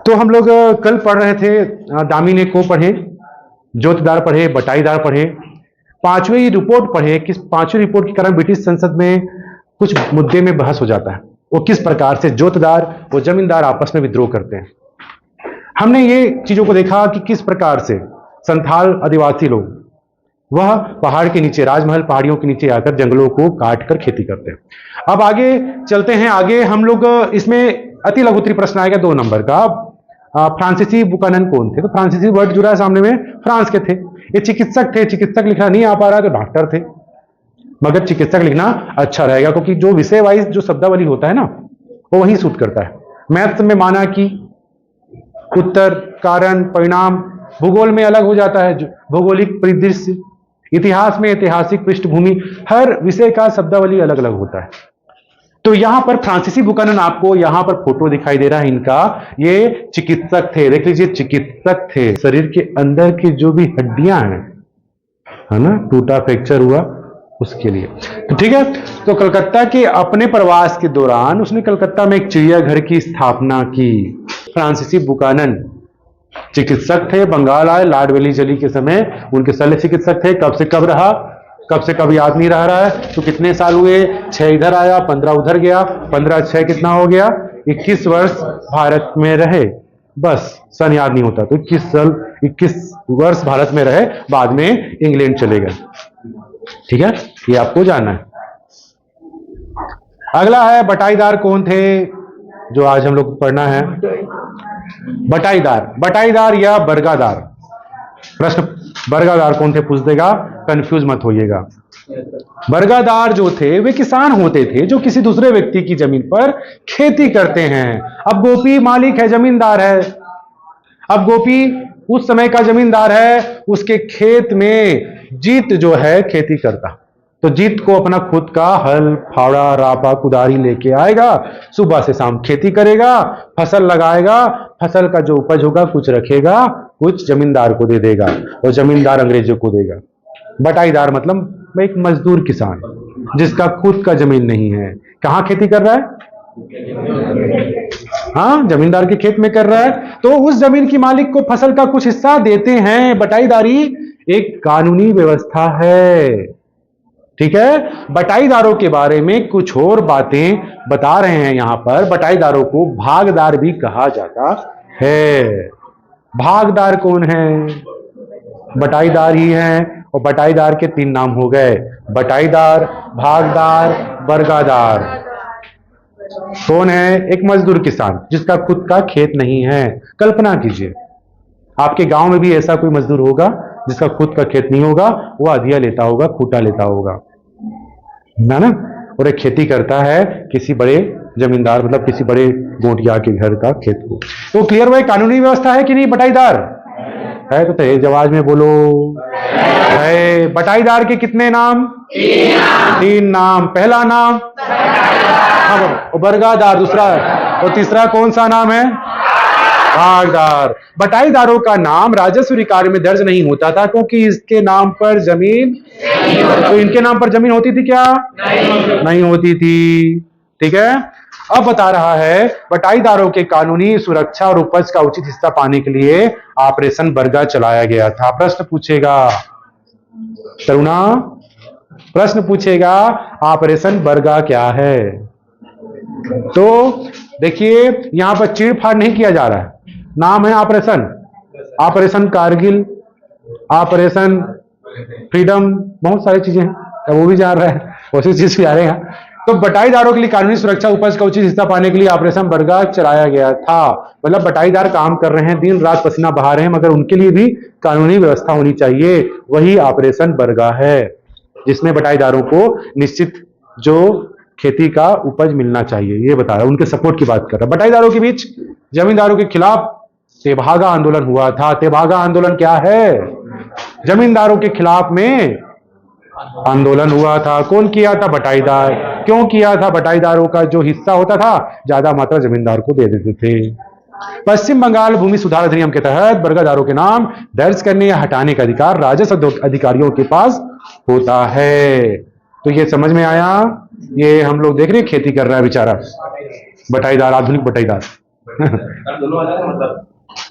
तो हम लोग कल पढ़ रहे थे, दामिनी को पढ़े, जोतदार पढ़े, बटाईदार पढ़े, पांचवी रिपोर्ट पढ़े। किस पांचवी रिपोर्ट के कारण ब्रिटिश संसद में कुछ मुद्दे में बहस हो जाता है। वो किस प्रकार से जोतदार और जमींदार आपस में विद्रोह करते हैं। हमने ये चीजों को देखा कि किस प्रकार से संथाल आदिवासी लोग वह पहाड़ के नीचे, राजमहल पहाड़ियों के नीचे आकर जंगलों को काट कर खेती करते हैं। अब आगे चलते हैं। आगे हम लोग इसमें अति लघुत्तरी प्रश्न आएगा 2 नंबर का। फ्रांसीसी बुकानन कौन थे? तो फ्रांसीसी वर्ड जुड़ा है सामने में, फ्रांस के थे। ये चिकित्सक थे। चिकित्सक लिखना नहीं आ पा रहा तो डॉक्टर थे, मगर चिकित्सक लिखना अच्छा रहेगा क्योंकि जो विषय वाइज जो शब्दावली होता है ना वो वही सूट करता है। मैथ्स में माना कि उत्तर, कारण, परिणाम, भूगोल में अलग हो जाता है, भौगोलिक परिदृश्य, इतिहास में ऐतिहासिक पृष्ठभूमि, हर विषय का शब्दावली अलग अलग होता है। तो यहां पर फ्रांसीसी बुकानन, आपको यहां पर फोटो दिखाई दे रहा है इनका, ये चिकित्सक थे। देख लीजिए, चिकित्सक थे। शरीर के अंदर की जो भी हड्डियां हैं, है ना, टूटा फ्रैक्चर हुआ उसके लिए। तो ठीक है। तो कलकत्ता के अपने प्रवास के दौरान उसने कलकत्ता में एक चिड़ियाघर की स्थापना की। फ्रांसीसी बुकानन चिकित्सक थे, बंगाल आए लॉर्ड वेलीजली के समय, उनके शल्य चिकित्सक थे। कब से कब रहा, कब से कब याद नहीं रह रहा है। तो कितने साल हुए? 6 इधर आया, 15 उधर गया, 15 6 कितना हो गया? 21 वर्ष भारत में रहे। बस सन याद नहीं होता। तो 21 वर्ष भारत में रहे, बाद में इंग्लैंड चले गए। ठीक है, ये आपको जानना है। अगला है बटाईदार कौन थे, जो आज हम लोग पढ़ना है। बटाईदार, बटाईदार या बरगादार। प्रश्न बरगादार कौन थे पूछ देगा, कंफ्यूज मत होइएगा। बरगादार जो थे वे किसान होते थे जो किसी दूसरे व्यक्ति की जमीन पर खेती करते हैं। अब गोपी मालिक है, जमींदार है। अब गोपी उस समय का जमींदार है, उसके खेत में जीत जो है खेती करता। तो जीत को अपना खुद का हल, फावड़ा, रापा, कुदारी लेके आएगा, सुबह से शाम खेती करेगा, फसल लगाएगा, फसल का जो उपज होगा कुछ रखेगा, कुछ जमींदार को दे देगा और जमींदार अंग्रेजों को देगा। बटाईदार मतलब एक मजदूर किसान जिसका खुद का जमीन नहीं है। कहां खेती कर रहा है? हाँ, जमींदार के खेत में कर रहा है। तो उस जमीन की मालिक को फसल का कुछ हिस्सा देते हैं। बटाईदारी एक कानूनी व्यवस्था है। ठीक है। बटाईदारों के बारे में कुछ और बातें बता रहे हैं यहां पर। बटाईदारों को भागदार भी कहा जाता है। भागदार कौन है? बटाईदार ही हैं। और बटाईदार के 3 नाम हो गए, बटाईदार, भागदार, बरगादार। कौन है? एक मजदूर किसान जिसका खुद का खेत नहीं है। कल्पना कीजिए, आपके गांव में भी ऐसा कोई मजदूर होगा जिसका खुद का खेत नहीं होगा, वो अधिया लेता होगा, खूटा लेता होगा, ना। और एक खेती करता है किसी बड़े जमींदार, मतलब किसी बड़े गोटिया के घर का खेत को। तो क्लियर हुआ, कानूनी व्यवस्था है कि नहीं? बटाईदार है तो तेज आवाज में बोलो है। बटाईदार के कितने नाम? 3 नाम। पहला नाम बरगादार, दूसरा और तीसरा कौन सा नाम है? भागदार। बटाईदारों का नाम राजस्व रिकॉर्ड में दर्ज नहीं होता था क्योंकि इसके नाम पर जमीन, तो इनके नाम पर जमीन होती थी क्या? नहीं होती थी। ठीक है। अब बता रहा है बटाईदारों के कानूनी सुरक्षा और उपज का उचित हिस्सा पाने के लिए ऑपरेशन बरगा चलाया गया था। प्रश्न पूछेगा तरुणा, प्रश्न पूछेगा ऑपरेशन बरगा क्या है? तो देखिए यहां पर चीड़-फाड़ नहीं किया जा रहा है। नाम है operation, operation Kargil, operation freedom, बहुत सारी चीजें हैं, वो भी जा रहा है, उसी चीज भी आ रहे हैं। तो बटाईदारों के लिए कानूनी सुरक्षा, उपज का उचित हिस्सा पाने के लिए ऑपरेशन बरगा चलाया गया था। मतलब बटाईदार काम कर रहे हैं, दिन रात पसीना बहा रहे हैं, मगर उनके लिए भी कानूनी व्यवस्था होनी चाहिए। वही ऑपरेशन बरगा है जिसमें बटाईदारों को निश्चित जो खेती का उपज मिलना चाहिए, ये बता रहा है। उनके सपोर्ट की बात कर रहा है। बटाईदारों के बीच जमींदारों के खिलाफ तेभागा आंदोलन हुआ था। तेभागा आंदोलन क्या है? जमींदारों के खिलाफ में आंदोलन हुआ था। कौन किया था? बटाईदार। क्यों किया था? बटाईदारों का जो हिस्सा होता था ज्यादा मात्रा जमींदार को दे देते थे। पश्चिम बंगाल भूमि सुधार अधिनियम के तहत बरगादारों के नाम दर्ज करने या हटाने का अधिकार राजस्व अधिकारियों के पास होता है। तो ये समझ में आया? ये हम लोग देख रहे हैं खेती कर रहा है बेचारा बटाईदार, आधुनिक बटाईदार। दोनों अलग है, मतलब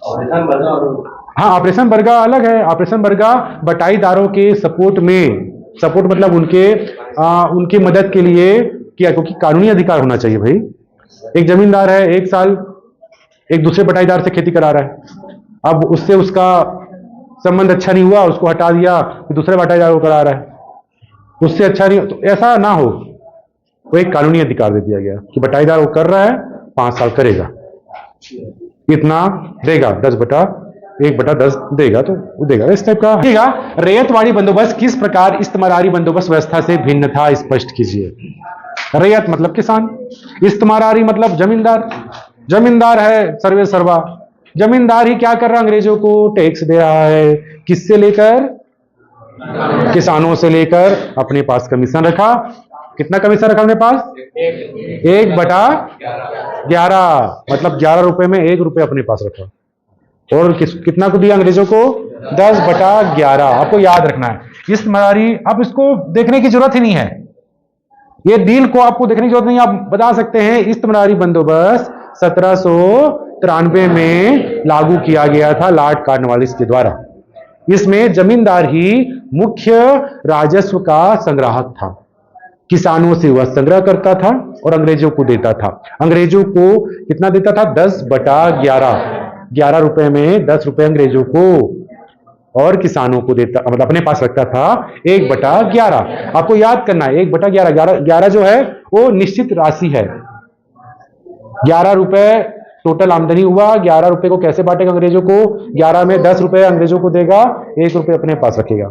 ऑपरेशन बर्गा और हाँ, ऑपरेशन बर्गा अलग है। ऑपरेशन बर्गा बटाईदारों के सपोर्ट में, सपोर्ट मतलब उनकी मदद के लिए किया, क्योंकि कानूनी अधिकार होना चाहिए भाई। एक जमींदार है, 1 साल एक दूसरे बटाईदार से खेती करा रहा है, अब उससे उसका संबंध अच्छा नहीं हुआ, उसको हटा दिया, दूसरे बटाईदार को करा रहा है, उससे अच्छा नहीं, तो ऐसा ना हो, वो एक कानूनी अधिकार दे दिया गया कि बटाईदार वो कर रहा है, 5 साल करेगा, इतना देगा, 1/10 देगा, तो वो देगा, इस टाइप का देगा। रैयतवाड़ी बंदोबस्त किस प्रकार इस्तेमारी बंदोबस्त व्यवस्था से भिन्न था, स्पष्ट कीजिए। रैयत मतलब किसान, इस्तेमारी मतलब जमींदार, जमींदार है सर्वे सर्वा, जमींदार ही क्या कर रहा है, अंग्रेजों को टैक्स दे रहा है, किससे लेकर, किसानों से लेकर, अपने पास कमीशन रखा, कितना कमीशन रखा अपने पास, 1/11, मतलब 11 रुपए में 1 रुपए अपने पास रखा, और कितना को दिया अंग्रेजों को, 10/11। आपको याद रखना है इस्तेमारी, अब इसको देखने की जरूरत ही नहीं है, ये डील को आपको देखने की जरूरत नहीं, आप बता सकते हैं इस्तेमारी बंदोबस्त 1793 में लागू किया गया था लॉर्ड कॉर्नवालिस के द्वारा। इसमें जमींदार ही मुख्य राजस्व का संग्राहक था, किसानों से वह संग्रह करता था और अंग्रेजों को देता था। अंग्रेजों को कितना देता था, 10/11, 11 रुपए में 10 रुपए अंग्रेजों को, और किसानों को देता, मतलब अपने पास रखता था 1/11। आपको याद करना है 1/11, 11 जो है वो निश्चित राशि है, 11 रुपए टोटल आमदनी हुआ, 11 रुपए को कैसे बांटेगा अंग्रेजों को, 11 में 10 रुपए अंग्रेजों को देगा, 1 रुपए अपने पास रखेगा।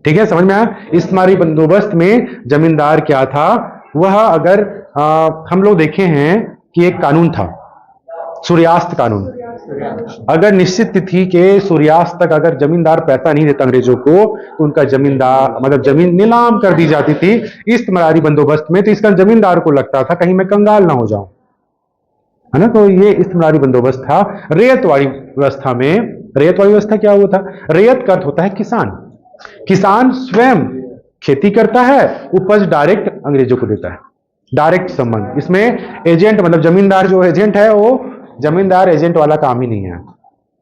ठीक है, समझ में आया। इस्तेमारी बंदोबस्त में जमींदार क्या था, वह अगर हम लोग देखे हैं कि एक कानून था, सूर्यास्त कानून, अगर निश्चित तिथि के सूर्यास्त तक अगर जमींदार पैसा नहीं देता अंग्रेजों को, तो उनका जमींदार मतलब जमीन नीलाम कर दी जाती थी इस्तेमारी बंदोबस्त में। तो इसका जमींदार को लगता था कहीं मैं कंगाल ना हो जाऊं, है ना। तो ये इस्तेमारी बंदोबस्त था। रैयतवाड़ी व्यवस्था में, रैयतवाड़ी व्यवस्था क्या हुआ था, रैयत का अर्थ होता है किसान, किसान स्वयं खेती करता है, उपज डायरेक्ट अंग्रेजों को देता है, डायरेक्ट संबंध। इसमें एजेंट मतलब जमींदार जो एजेंट है, वो जमींदार एजेंट वाला काम ही नहीं है,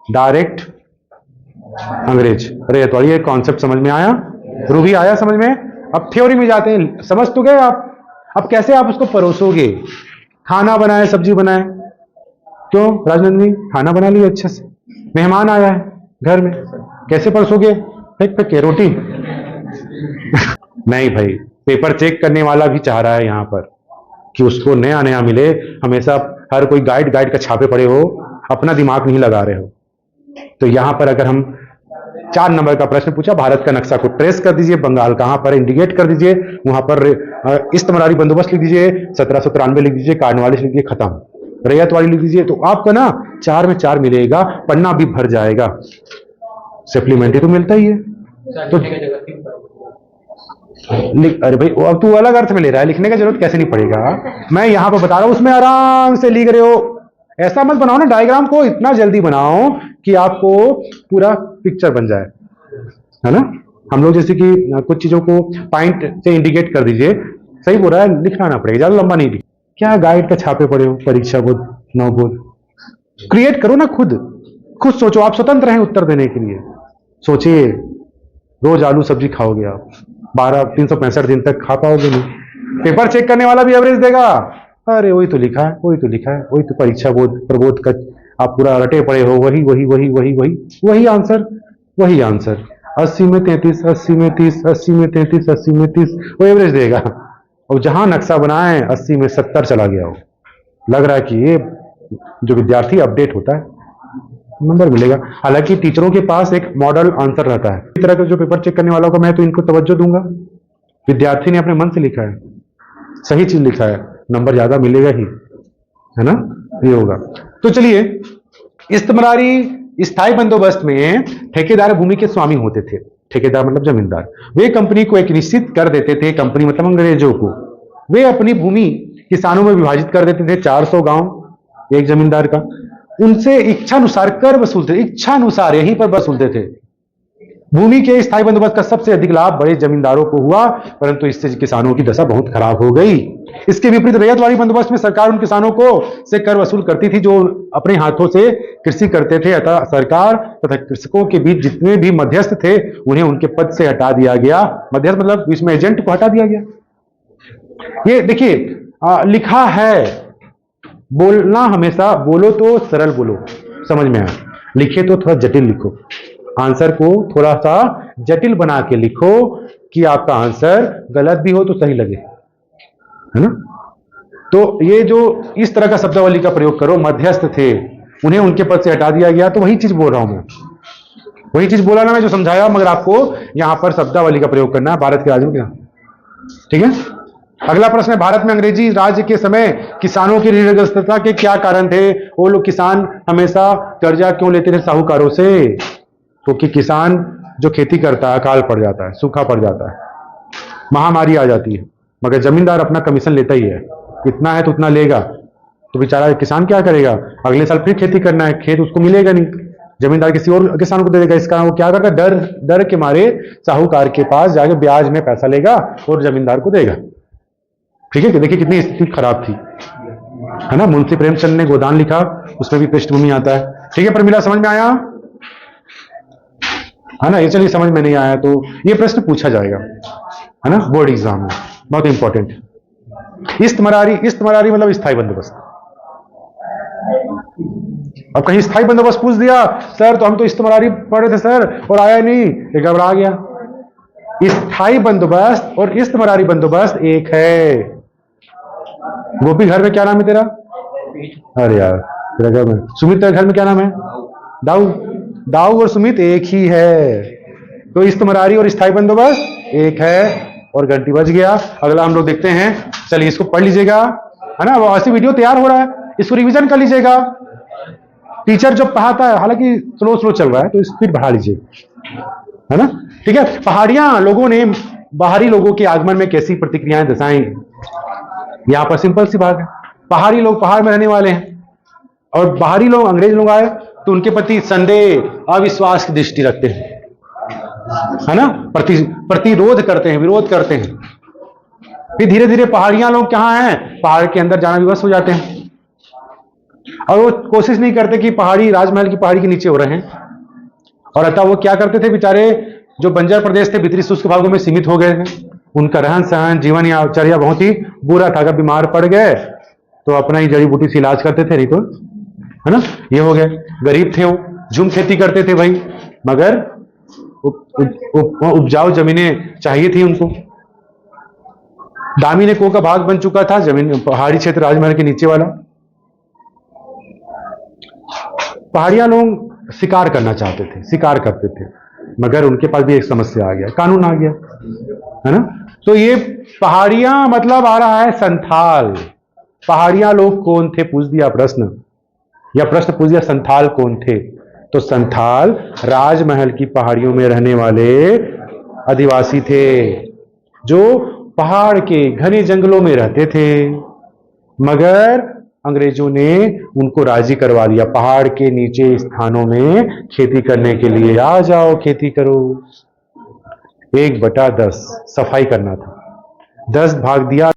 डायरेक्ट अंग्रेज। रैयतवाड़ी ये कॉन्सेप्ट समझ में आया, रूबी आया समझ में। अब थ्योरी में जाते हैं, समझ तो गए आप। अब कैसे आप उसको परोसोगे, खाना बनाए, सब्जी बनाए, क्यों राजनंदिनी, खाना बना लिया अच्छे से, मेहमान आया है घर में, कैसे परोसोगे, फेंक के रोटी नहीं भाई, पेपर चेक करने वाला भी चाह रहा है यहां पर कि उसको नया नया मिले, हमेशा हर कोई गाइड का छापे पड़े हो, अपना दिमाग नहीं लगा रहे हो। तो यहां पर अगर हम 4 नंबर का प्रश्न पूछा, भारत का नक्शा को ट्रेस कर दीजिए, बंगाल कहां पर इंडिकेट कर दीजिए, वहां पर इस्तेमारी बंदोबस्त लिख दीजिए, 1793 लिख दीजिए, कॉर्नवालिस लिख दीजिए, खत्म। रैयतवाड़ी लिख दीजिए, तो आपको ना 4 में 4 मिलेगा, पन्ना भी भर जाएगा, सप्लीमेंट्री तो मिलता ही है। तो अरे भाई अब तू अलग अर्थ में ले रहा है, लिखने का जरूरत कैसे नहीं पड़ेगा, मैं यहां पर बता रहा हूं, उसमें आराम से लिख रहे हो। ऐसा मत बनाओ ना डायग्राम को, इतना जल्दी बनाओ कि आपको पूरा पिक्चर बन जाए, है ना। हम लोग जैसे कि कुछ चीजों को पॉइंट से इंडिकेट कर दीजिए, सही बोल रहा है, लिखना ना पड़ेगा, ज्यादा लंबा नहीं लिख, क्या गाइड का छापे पड़े हो, परीक्षा बोध, नवबोध क्रिएट करो ना, खुद सोचो, आप स्वतंत्र हैं उत्तर देने के लिए। सोचिए, रोज आलू सब्जी खाओगे आप, 365 दिन तक खा पाओगे नहीं, पेपर चेक करने वाला भी एवरेज देगा, अरे वही तो लिखा है, वही तो लिखा है, वही तो परीक्षा बोध प्रबोध का आप पूरा रटे पड़े हो, वही वही वही वही वही वही आंसर, वही आंसर, 80 में 33, 80 में 30, 80 में 33, 80 में 30, वो एवरेज देगा। और जहां नक्शा बनाए 80 में 70 चला गया हो, लग रहा है कि ये जो विद्यार्थी अपडेट होता है नंबर मिलेगा। हालांकि टीचरों के पास एक मॉडल आंसर रहता है, इस तरह का जो पेपर चेक करने वालों का, मैं तो इनको तवज्जो दूंगा, विद्यार्थी ने अपने मन से लिखा है, सही चीज लिखा है, नंबर ज्यादा मिलेगा ही, है ना, ये होगा। तो चलिए, इस्तेमारी स्थायी बंदोबस्त में ठेकेदार भूमि के स्वामी होते थे, ठेकेदार मतलब जमींदार, वे कंपनी को एक निश्चित कर देते थे, कंपनी मतलब अंग्रेजों को, वे अपनी भूमि किसानों में विभाजित कर देते थे, 400 गांव एक जमींदार का, उनसे इच्छानुसार कर वसूलते, इच्छानुसार यहीं पर वसूलते थे, भूमि के स्थायी बंदोबस्त का सबसे अधिक लाभ बड़े जमींदारों को हुआ, परंतु इससे किसानों की दशा बहुत खराब हो गई। इसके विपरीत रैयतवाड़ी बंदोबस्त में सरकार उन किसानों को से कर वसूल करती थी जो अपने हाथों से कृषि करते थे, अतः सरकार तथा कृषकों के बीच जितने भी मध्यस्थ थे उन्हें उनके पद से हटा दिया गया। मध्यस्थ मतलब बीच में एजेंट को हटा दिया गया। ये देखिए लिखा है, बोलना हमेशा बोलो तो सरल बोलो, समझ में आए, लिखे तो थोड़ा जटिल लिखो, आंसर को थोड़ा सा जटिल बना के लिखो कि आपका आंसर गलत भी हो तो सही लगे, है ना। तो ये जो इस तरह का शब्दावली का प्रयोग करो, मध्यस्थ थे उन्हें उनके पद से हटा दिया गया, तो वही चीज बोल रहा हूं मैं, वही चीज बोला ना मैं जो समझाया, मगर आपको यहां पर शब्दावली का प्रयोग करना है भारत के राज्यों के। ठीक है, अगला प्रश्न है, भारत में अंग्रेजी राज्य के समय किसानों की ऋणग्रस्तता के क्या कारण थे? वो लोग किसान हमेशा कर्जा क्यों लेते थे साहूकारों से? क्योंकि किसान जो खेती करता है अकाल पड़ जाता है, सूखा पड़ जाता है, महामारी आ जाती है, मगर जमींदार अपना कमीशन लेता ही है, इतना है तो उतना लेगा, तो बेचारा किसान क्या करेगा, अगले साल फिर खेती करना है, खेत उसको मिलेगा नहीं, जमींदार किसी और किसान को दे देगा। इस कारण वो क्या करता है, डर डर के मारे साहूकार के पास जाके ब्याज में पैसा लेगा और जमींदार को देगा। ठीक है, देखिए कितनी स्थिति खराब थी, है ना। मुंशी प्रेमचंद ने गोदान लिखा, उसमें भी पृष्ठभूमि आता है। ठीक है, प्रमिला समझ में आया, है ना। ये चलिए समझ में नहीं आया तो ये प्रश्न पूछा जाएगा, है ना, बोर्ड एग्जाम में, बहुत इंपॉर्टेंट। इस्तमरारी मतलब स्थायी बंदोबस्त। अब कहीं स्थायी बंदोबस्त पूछ दिया, सर तो हम तो इस्तमरारी पढ़े थे सर और आया नहीं, ये घबरा गया। स्थायी बंदोबस्त और इस्तमरारी बंदोबस्त एक है। गोपी घर में क्या नाम है तेरा? अरे यार तेरा घर में, सुमित तेरे घर में क्या नाम है? दाऊ। दाऊ और सुमित एक ही है, तो इस्तमरारी और स्थायी बंदोबस्त एक है। और घंटी बज गया। अगला हम लोग देखते हैं, चलिए इसको पढ़ लीजिएगा, है ना। वो ऐसी वीडियो तैयार हो रहा है, इसको रिवीजन कर लीजिएगा। टीचर जब पढ़ाता है, हालांकि स्लो स्लो चल रहा है तो स्पीड बढ़ा लीजिए, है ना। ठीक है, पहाड़ियां लोगों ने बाहरी लोगों के आगमन में कैसी प्रतिक्रियाएं दर्शाई? यहां पर सिंपल सी बात है, पहाड़ी लोग पहाड़ में रहने वाले हैं और बाहरी लोग अंग्रेज लोग आए तो उनके प्रति संदेह अविश्वास की दृष्टि रखते हैं, है ना, प्रतिरोध करते हैं, विरोध करते हैं। फिर धीरे धीरे पहाड़ियां लोग कहां हैं, पहाड़ के अंदर जाना विवश हो जाते हैं और वो कोशिश नहीं करते कि पहाड़ी राजमहल की पहाड़ी के नीचे हो रहे हैं। और अतः वो क्या करते थे, बेचारे जो बंजर प्रदेश थे भीतरी शुष्क भागों में सीमित हो गए थे, उनका रहन सहन जीवन या चर्या बहुत ही बुरा था। अगर बीमार पड़ गए तो अपना ही जड़ी बूटी से इलाज करते थे, नहीं तो, है ना, ये हो गए। गरीब थे वो, झूम खेती करते थे भाई, मगर उपजाऊ जमीनें चाहिए थी उनको। दामिनी को का भाग बन चुका था जमीन, पहाड़ी क्षेत्र राजमहल के नीचे वाला। पहाड़ियां लोग शिकार करना चाहते थे, शिकार करते थे, मगर उनके पास भी एक समस्या आ गया, कानून आ गया, है ना। तो ये पहाड़ियां मतलब आ रहा है संथाल। पहाड़ियां लोग कौन थे पूछ दिया प्रश्न, या प्रश्न पूछ दिया संथाल कौन थे, तो संथाल राजमहल की पहाड़ियों में रहने वाले आदिवासी थे जो पहाड़ के घने जंगलों में रहते थे, मगर अंग्रेजों ने उनको राजी करवा दिया पहाड़ के नीचे स्थानों में खेती करने के लिए। आ जाओ खेती करो। 1/10 सफाई करना था, 10 भाग दिया।